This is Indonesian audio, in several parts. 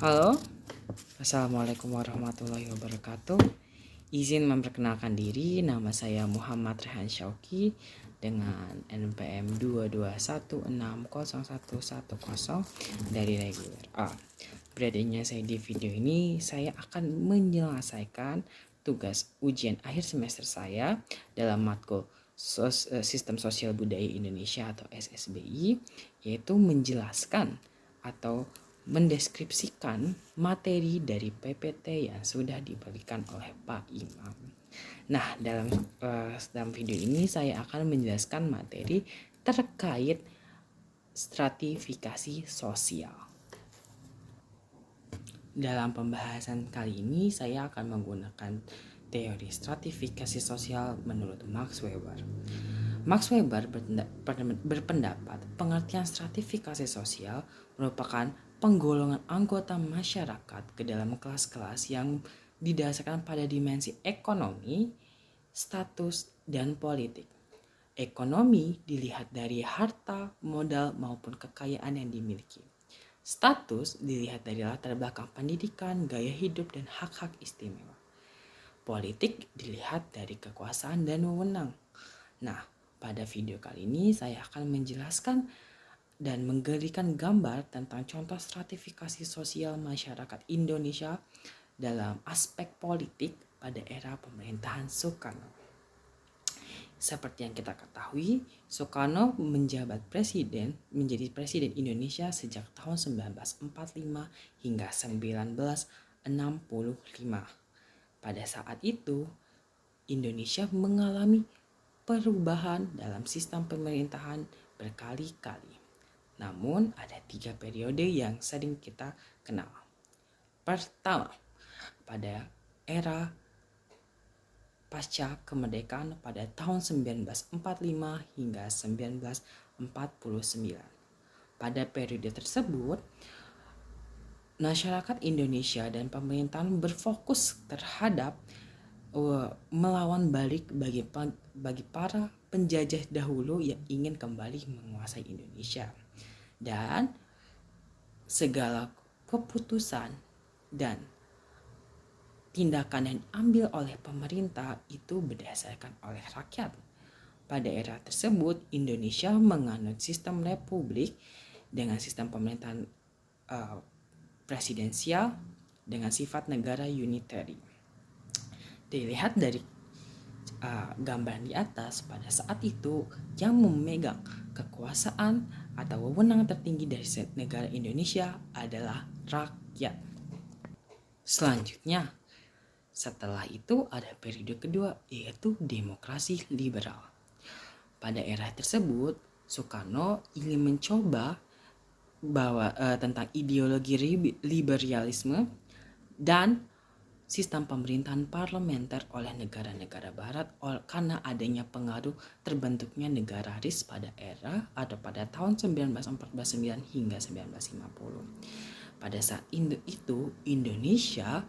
Halo, Assalamualaikum warahmatullahi wabarakatuh. Izin memperkenalkan diri, nama saya Muhammad Rehan Syauki dengan NPM 221601110 dari reguler A. Beradanya saya di video ini, saya akan menyelesaikan tugas ujian akhir semester saya dalam matkul Sistem Sosial Budaya Indonesia atau SSBI, yaitu menjelaskan atau mendeskripsikan materi dari PPT yang sudah diberikan oleh Pak Imam. Nah, dalam video ini saya akan menjelaskan materi terkait stratifikasi sosial. Dalam pembahasan kali ini saya akan menggunakan teori stratifikasi sosial menurut Max Weber. Max Weber berpendapat pengertian stratifikasi sosial merupakan penggolongan anggota masyarakat ke dalam kelas-kelas yang didasarkan pada dimensi ekonomi, status, dan politik. Ekonomi dilihat dari harta, modal, maupun kekayaan yang dimiliki. Status dilihat dari latar belakang pendidikan, gaya hidup, dan hak-hak istimewa. Politik dilihat dari kekuasaan dan wewenang. Nah, pada video kali ini saya akan menjelaskan dan memberikan gambar tentang contoh stratifikasi sosial masyarakat Indonesia dalam aspek politik pada era pemerintahan Soekarno. Seperti yang kita ketahui, Soekarno menjadi presiden Indonesia sejak tahun 1945 hingga 1965. Pada saat itu, Indonesia mengalami perubahan dalam sistem pemerintahan berkali-kali. Namun ada 3 periode yang sering kita kenal. Pertama, pada era pasca kemerdekaan pada tahun 1945 hingga 1949. Pada periode tersebut, masyarakat Indonesia dan pemerintahan berfokus terhadap melawan balik bagi para penjajah dahulu yang ingin kembali menguasai Indonesia. Dan segala keputusan dan tindakan yang diambil oleh pemerintah itu berdasarkan oleh rakyat. Pada era tersebut, Indonesia menganut sistem republik dengan sistem pemerintahan presidensial dengan sifat negara unitary. Dilihat dari gambar di atas, pada saat itu yang memegang kekuasaan atau wewenang tertinggi dari negara Indonesia adalah rakyat. Selanjutnya, setelah itu ada periode kedua, yaitu demokrasi liberal. Pada era tersebut, Soekarno ingin mencoba tentang ideologi liberalisme dan sistem pemerintahan parlementer oleh negara-negara barat karena adanya pengaruh terbentuknya negararis pada era atau pada tahun 1949 hingga 1950. Pada saat itu Indonesia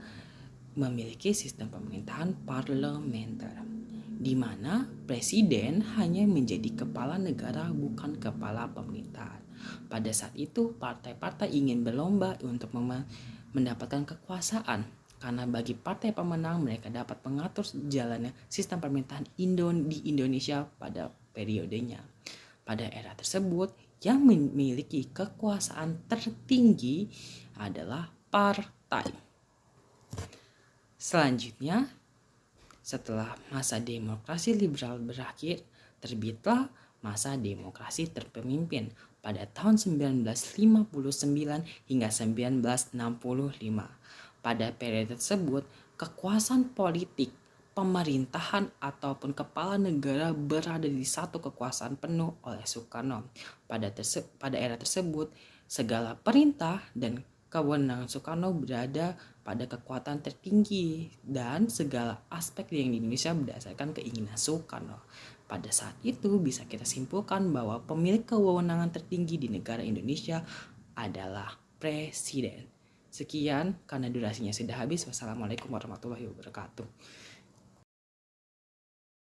memiliki sistem pemerintahan parlementer di mana presiden hanya menjadi kepala negara bukan kepala pemerintahan. Pada saat itu partai-partai ingin berlomba untuk mendapatkan kekuasaan. Karena bagi partai pemenang mereka dapat mengatur jalannya sistem pemerintahan di Indonesia pada periodenya. Pada era tersebut yang memiliki kekuasaan tertinggi adalah partai. Selanjutnya, setelah masa demokrasi liberal berakhir, terbitlah masa demokrasi terpemimpin pada tahun 1959 hingga 1965. Pada periode tersebut, kekuasaan politik, pemerintahan ataupun kepala negara berada di satu kekuasaan penuh oleh Soekarno. Pada era tersebut, segala perintah dan kewenangan Soekarno berada pada kekuatan tertinggi dan segala aspek yang di Indonesia berdasarkan keinginan Soekarno. Pada saat itu bisa kita simpulkan bahwa pemilik kewenangan tertinggi di negara Indonesia adalah presiden. Sekian, karena durasinya sudah habis. Wassalamualaikum warahmatullahi wabarakatuh.